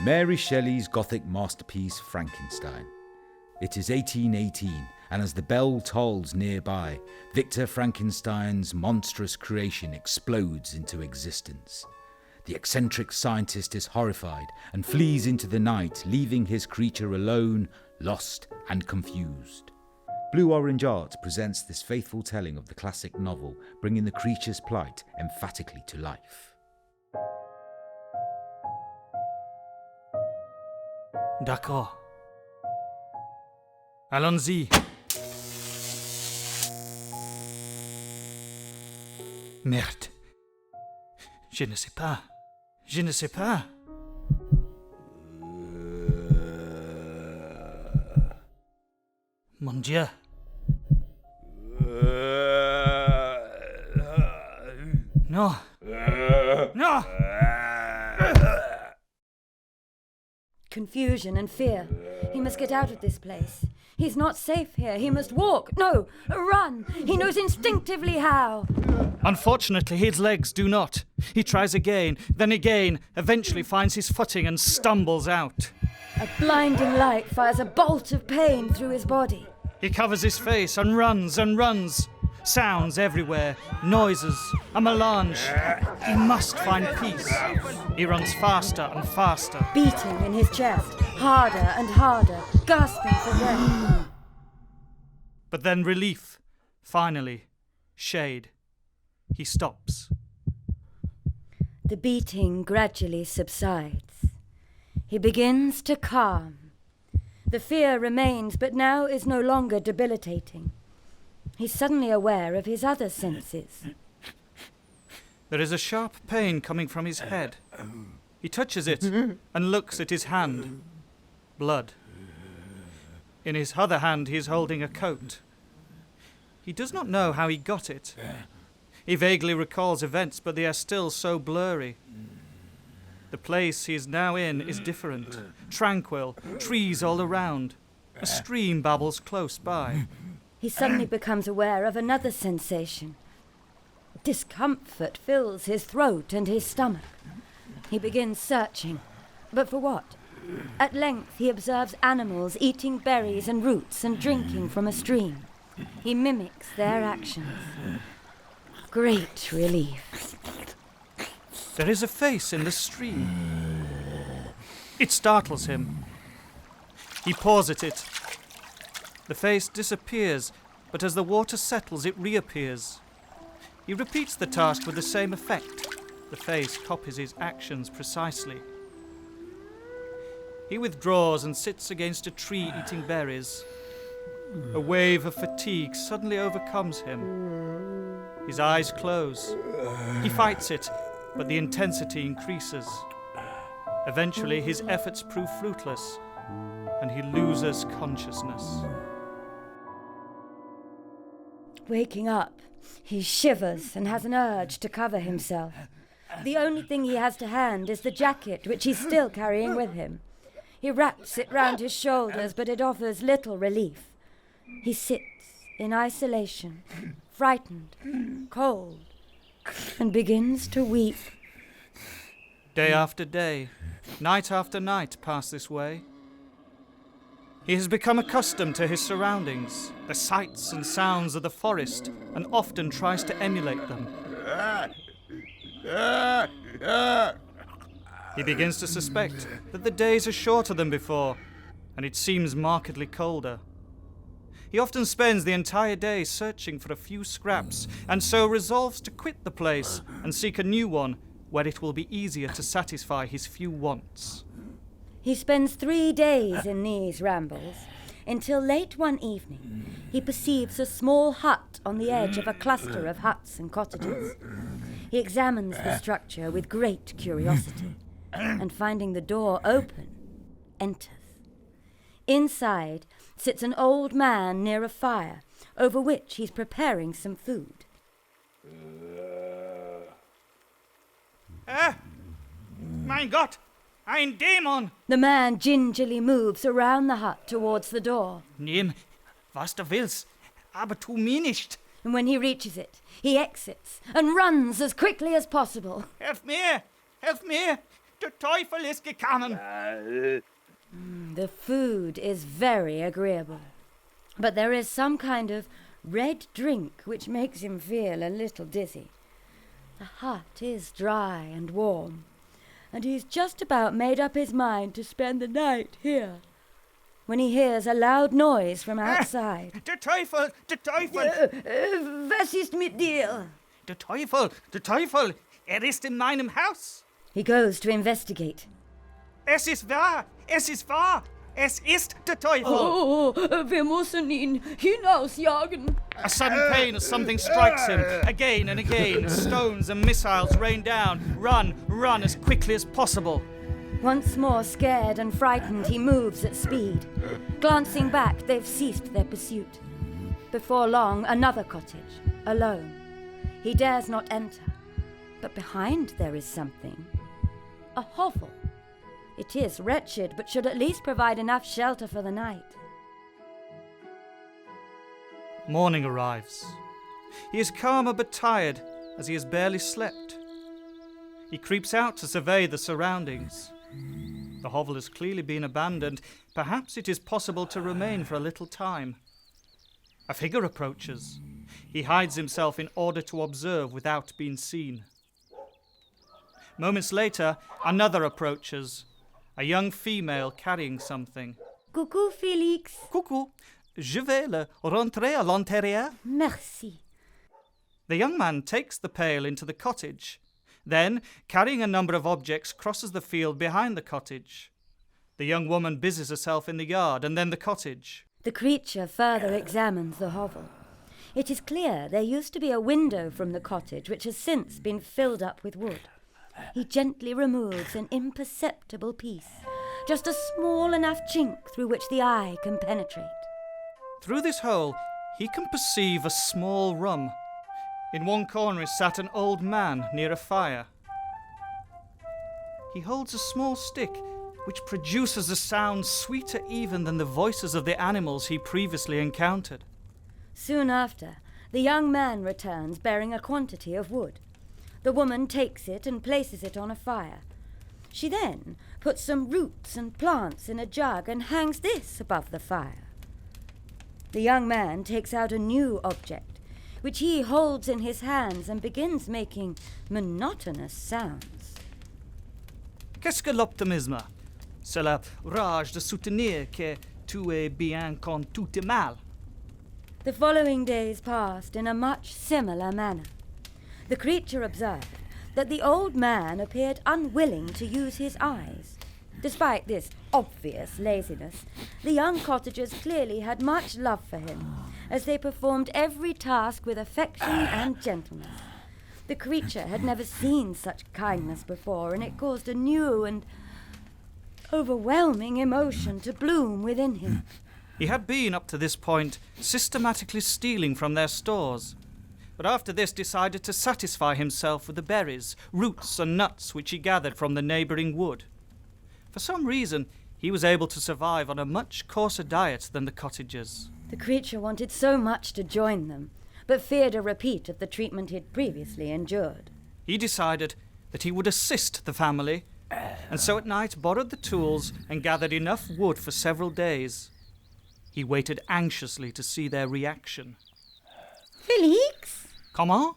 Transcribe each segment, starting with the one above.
Mary Shelley's Gothic masterpiece Frankenstein. It is 1818, and as the bell tolls nearby, Victor Frankenstein's monstrous creation explodes into existence. The eccentric scientist is horrified and flees into the night, leaving his creature alone, lost and confused. Blue Orange Art presents this faithful telling of the classic novel, bringing the creature's plight emphatically to life. D'accord. Allons-y. Merde. Je ne sais pas. Je ne sais pas. Mon Dieu. No. No. Confusion and fear. He must get out of this place. He's not safe here. He must walk. No, run. He knows instinctively how. Unfortunately, his legs do not. He tries again, then again, eventually finds his footing and stumbles out. A blinding light fires a bolt of pain through his body. He covers his face and runs and runs. Sounds everywhere, noises, a melange. He must find peace. He runs faster and faster. Beating in his chest, harder and harder, gasping for breath. But then relief, finally, shade. He stops. The beating gradually subsides. He begins to calm. The fear remains, but now is no longer debilitating. He's suddenly aware of his other senses. There is a sharp pain coming from his head. He touches it and looks at his hand. Blood. In his other hand he is holding a coat. He does not know how he got it. He vaguely recalls events, but they are still so blurry. The place he is now in is different, tranquil, trees all around. A stream babbles close by. He suddenly becomes aware of another sensation. Discomfort fills his throat and his stomach. He begins searching. But for what? At length he observes animals eating berries and roots and drinking from a stream. He mimics their actions. Great relief. There is a face in the stream. It startles him. He paws at it. The face disappears, but as the water settles, it reappears. He repeats the task with the same effect. The face copies his actions precisely. He withdraws and sits against a tree eating berries. A wave of fatigue suddenly overcomes him. His eyes close. He fights it, but the intensity increases. Eventually, his efforts prove fruitless, and he loses consciousness. Waking up, he shivers and has an urge to cover himself. The only thing he has to hand is the jacket, which he's still carrying with him. He wraps it round his shoulders, but it offers little relief. He sits in isolation, frightened, cold, and begins to weep. Day after day, night after night pass this way. He has become accustomed to his surroundings, the sights and sounds of the forest, and often tries to emulate them. He begins to suspect that the days are shorter than before, and it seems markedly colder. He often spends the entire day searching for a few scraps, and so resolves to quit the place and seek a new one where it will be easier to satisfy his few wants. He spends 3 days in these rambles, until late one evening he perceives a small hut on the edge of a cluster of huts and cottages. He examines the structure with great curiosity, and finding the door open, enters. Inside sits an old man near a fire, over which he's preparing some food. Mein Gott! Ein Dämon! The man gingerly moves around the hut towards the door. Nimm, was du willst, aber tu mir nicht. And when he reaches it, he exits and runs as quickly as possible. Helf mir! Helf mir! Der Teufel ist gekommen! The food is very agreeable, but there is some kind of red drink which makes him feel a little dizzy. The hut is dry and warm, and he's just about made up his mind to spend the night here, when he hears a loud noise from outside. Der Teufel! Der Teufel! Was ist mit dir? Der Teufel! Der Teufel! Ist in meinem Haus! He goes to investigate. Es ist wahr! Es ist wahr! Es ist der Teufel! Oh, wir müssen ihn hinausjagen. A sudden pain as something strikes him. Again and again, stones and missiles rain down. Run, run as quickly as possible. Once more scared and frightened, he moves at speed. Glancing back, they've ceased their pursuit. Before long, another cottage, alone. He dares not enter, but behind there is something. A hovel. It is wretched, but should at least provide enough shelter for the night. Morning arrives. He is calmer but tired, as he has barely slept. He creeps out to survey the surroundings. The hovel has clearly been abandoned. Perhaps it is possible to remain for a little time. A figure approaches. He hides himself in order to observe without being seen. Moments later, another approaches. A young female carrying something. Coucou, Félix. Coucou, je vais le rentrer à l'intérieur. Merci. The young man takes the pail into the cottage. Then, carrying a number of objects, crosses the field behind the cottage. The young woman busies herself in the yard and then the cottage. The creature further examines the hovel. It is clear there used to be a window from the cottage which has since been filled up with wood. He gently removes an imperceptible piece, just a small enough chink through which the eye can penetrate. Through this hole, he can perceive a small room. In one corner is sat an old man near a fire. He holds a small stick, which produces a sound sweeter even than the voices of the animals he previously encountered. Soon after, the young man returns bearing a quantity of wood. The woman takes it and places it on a fire. She then puts some roots and plants in a jug and hangs this above the fire. The young man takes out a new object, which he holds in his hands and begins making monotonous sounds. Qu'est-ce que l'optimisme? C'est la rage de soutenir que tout est bien quand tout est mal. The following days passed in a much similar manner. The creature observed that the old man appeared unwilling to use his eyes. Despite this obvious laziness, the young cottagers clearly had much love for him, as they performed every task with affection and gentleness. The creature had never seen such kindness before, and it caused a new and overwhelming emotion to bloom within him. He had been, up to this point, systematically stealing from their stores, but after this decided to satisfy himself with the berries, roots and nuts which he gathered from the neighbouring wood. For some reason, he was able to survive on a much coarser diet than the cottagers. The creature wanted so much to join them, but feared a repeat of the treatment he'd previously endured. He decided that he would assist the family, and so at night borrowed the tools and gathered enough wood for several days. He waited anxiously to see their reaction. Félix? Comment?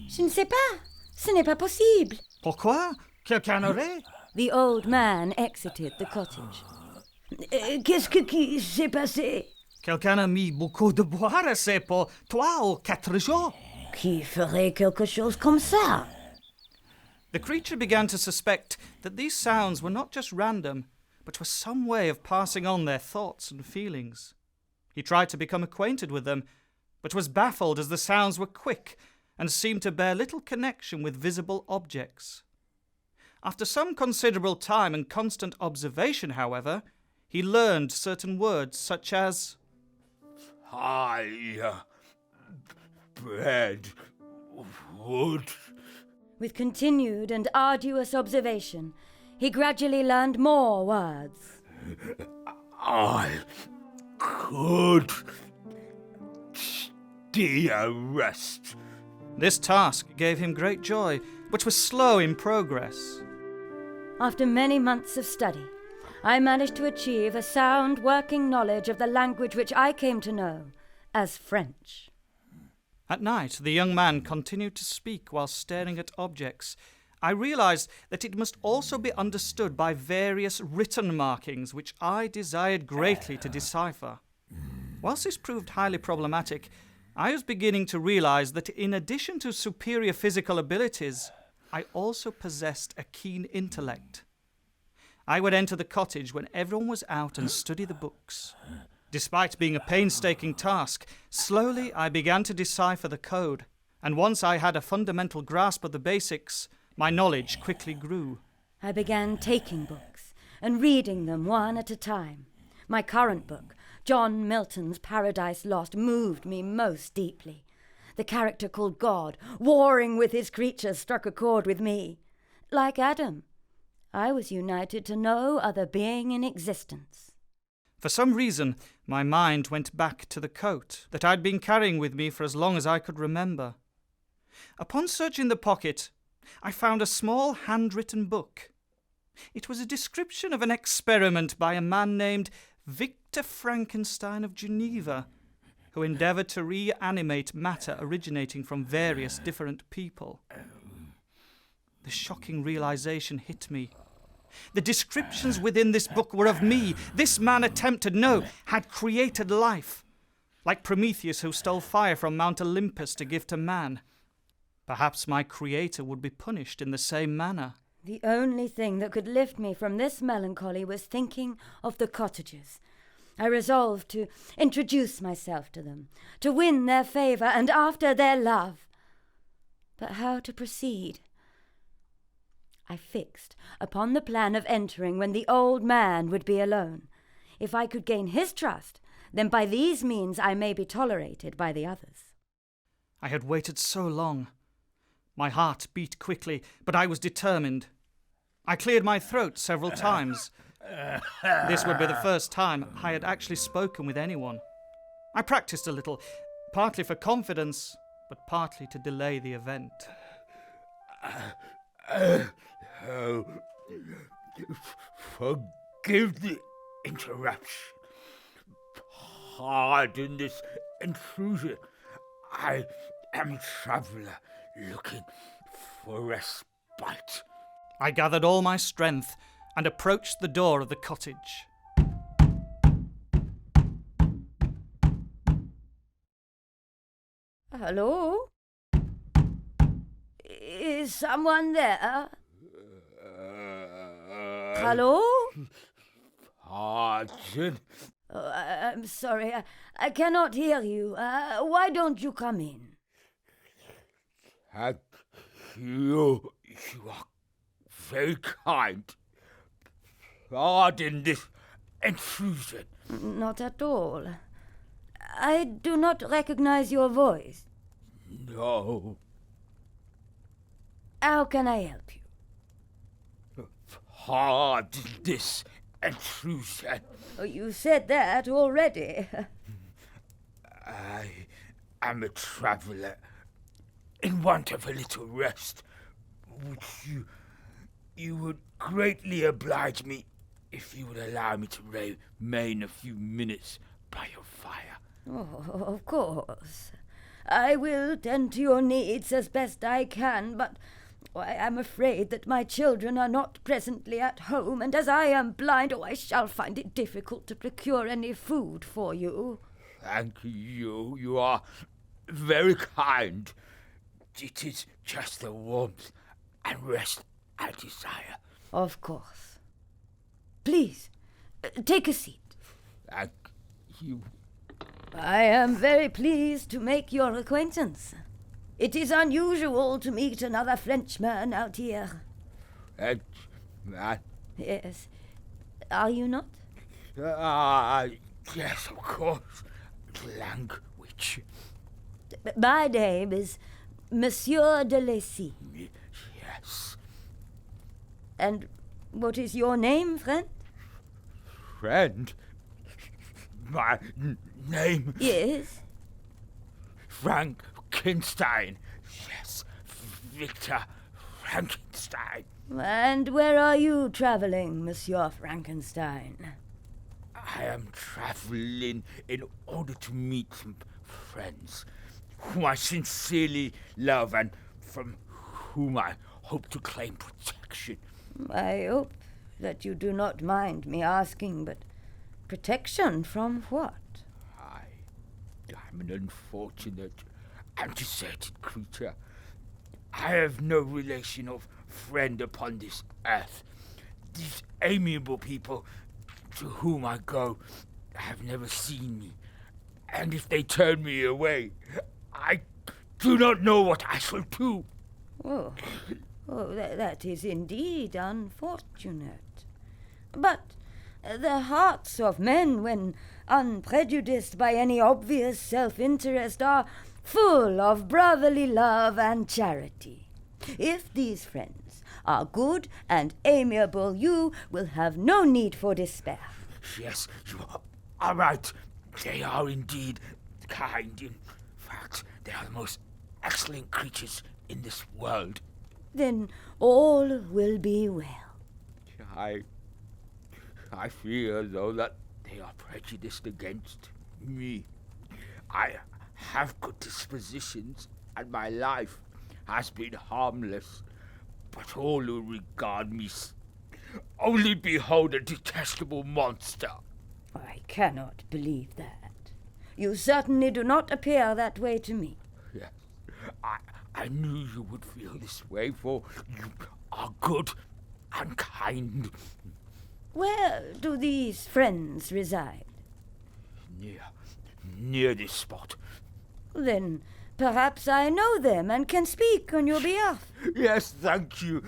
Je ne sais pas. Ce n'est pas possible. Pourquoi? Quelqu'un aurait? The old man exited the cottage. Qu'est-ce qui s'est passé? Quelqu'un a mis beaucoup de boire assez pour 3 ou 4 jours. Qui ferait quelque chose comme ça? The creature began to suspect that these sounds were not just random, but were some way of passing on their thoughts and feelings. He tried to become acquainted with them, but was baffled as the sounds were quick and seemed to bear little connection with visible objects. After some considerable time and constant observation, however, he learned certain words such as pie, bread, wood. With continued and arduous observation, he gradually learned more words. I could steer rest. This task gave him great joy, but was slow in progress. After many months of study, I managed to achieve a sound working knowledge of the language which I came to know as French. At night, the young man continued to speak while staring at objects. I realized that it must also be understood by various written markings which I desired greatly to decipher. Whilst this proved highly problematic, I was beginning to realize that in addition to superior physical abilities, I also possessed a keen intellect. I would enter the cottage when everyone was out and study the books. Despite being a painstaking task, slowly I began to decipher the code, and once I had a fundamental grasp of the basics, my knowledge quickly grew. I began taking books and reading them one at a time. My current book, John Milton's Paradise Lost, moved me most deeply. The character called God, warring with his creatures, struck a chord with me. Like Adam, I was united to no other being in existence. For some reason, my mind went back to the coat that I'd been carrying with me for as long as I could remember. Upon searching the pocket, I found a small handwritten book. It was a description of an experiment by a man named Victor Frankenstein of Geneva, who endeavoured to reanimate matter originating from various different people. The shocking realization hit me. The descriptions within this book were of me. This man had created life, like Prometheus who stole fire from Mount Olympus to give to man. Perhaps my creator would be punished in the same manner. The only thing that could lift me from this melancholy was thinking of the cottagers. I resolved to introduce myself to them, to win their favour and after their love. But how to proceed? I fixed upon the plan of entering when the old man would be alone. If I could gain his trust, then by these means I may be tolerated by the others. I had waited so long. My heart beat quickly, but I was determined. I cleared my throat several times. This would be the first time I had actually spoken with anyone. I practiced a little, partly for confidence, but partly to delay the event. Oh, forgive the interruption. Pardon this intrusion. I am a traveller looking for respite. I gathered all my strength and approached the door of the cottage. Hello? Is someone there? Hello? Pardon? I'm sorry, I cannot hear you. Why don't you come in? Thank you. You are very kind. Pardon this intrusion. Not at all. I do not recognize your voice. No. How can I help you? Pardon this intrusion. Oh, you said that already. I am a traveller in want of a little rest. Would you would greatly oblige me if you would allow me to remain a few minutes by your fire. Oh, of course. I will tend to your needs as best I can, but I am afraid that my children are not presently at home, and as I am blind, I shall find it difficult to procure any food for you. Thank you. You are very kind. It is just the warmth and rest I desire. Of course. Please, take a seat. Thank you. I am very pleased to make your acquaintance. It is unusual to meet another Frenchman out here. Frenchman? Yes. Are you not? Yes, of course. Language. My name is Monsieur de Lacy. Yes. And what is your name, friend? Friend? My name? Yes. Frankenstein. Yes, Victor Frankenstein. And where are you travelling, Monsieur Frankenstein? I am travelling in order to meet some friends whom I sincerely love and from whom I hope to claim protection. I hope that you do not mind me asking, but protection from what? I'm an unfortunate and deserted creature. I have no relation or friend upon this earth. These amiable people to whom I go have never seen me, and if they turn me away, I do not know what I shall do. Oh, that is indeed unfortunate. But the hearts of men, when unprejudiced by any obvious self-interest, are full of brotherly love and charity. If these friends are good and amiable, you will have no need for despair. Yes, you are right. They are indeed kind. In fact, they are the most excellent creatures in this world. Then all will be well. I fear, though, that they are prejudiced against me. I have good dispositions, and my life has been harmless. But all who regard me only behold a detestable monster. I cannot believe that. You certainly do not appear that way to me. Yes, I knew you would feel this way, for you are good and kind. Where do these friends reside? Near this spot. Then perhaps I know them and can speak on your behalf. Yes, thank you.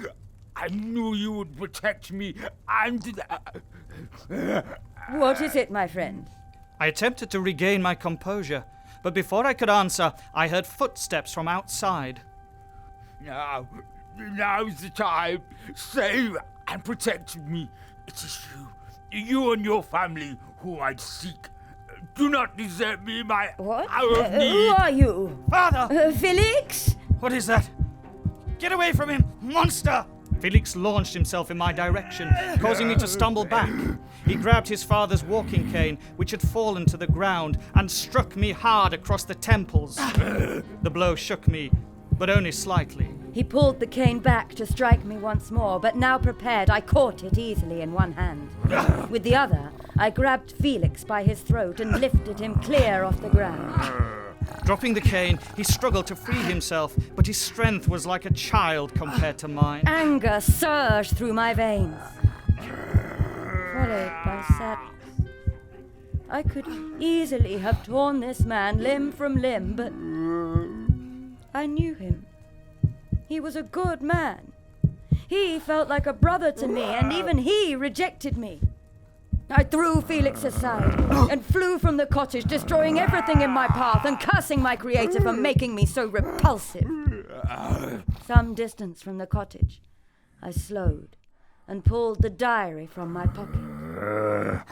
I knew you would protect me, and... What is it, my friend? I attempted to regain my composure, but before I could answer, I heard footsteps from outside. Now's the time. Save and protect me. It is you and your family whom I seek. Do not desert me in my What? hour of need. Who are you? Father! Felix? What is that? Get away from him, monster! Felix launched himself in my direction, causing me to stumble back. He grabbed his father's walking cane, which had fallen to the ground, and struck me hard across the temples. The blow shook me, but only slightly. He pulled the cane back to strike me once more, but now prepared, I caught it easily in one hand. With the other, I grabbed Felix by his throat and lifted him clear off the ground. Dropping the cane, he struggled to free himself, but his strength was like a child compared to mine. Anger surged through my veins, followed by sadness. I could easily have torn this man limb from limb, but I knew him. He was a good man. He felt like a brother to me, and even he rejected me. I threw Felix aside and flew from the cottage, destroying everything in my path and cursing my creator for making me so repulsive. Some distance from the cottage, I slowed and pulled the diary from my pocket.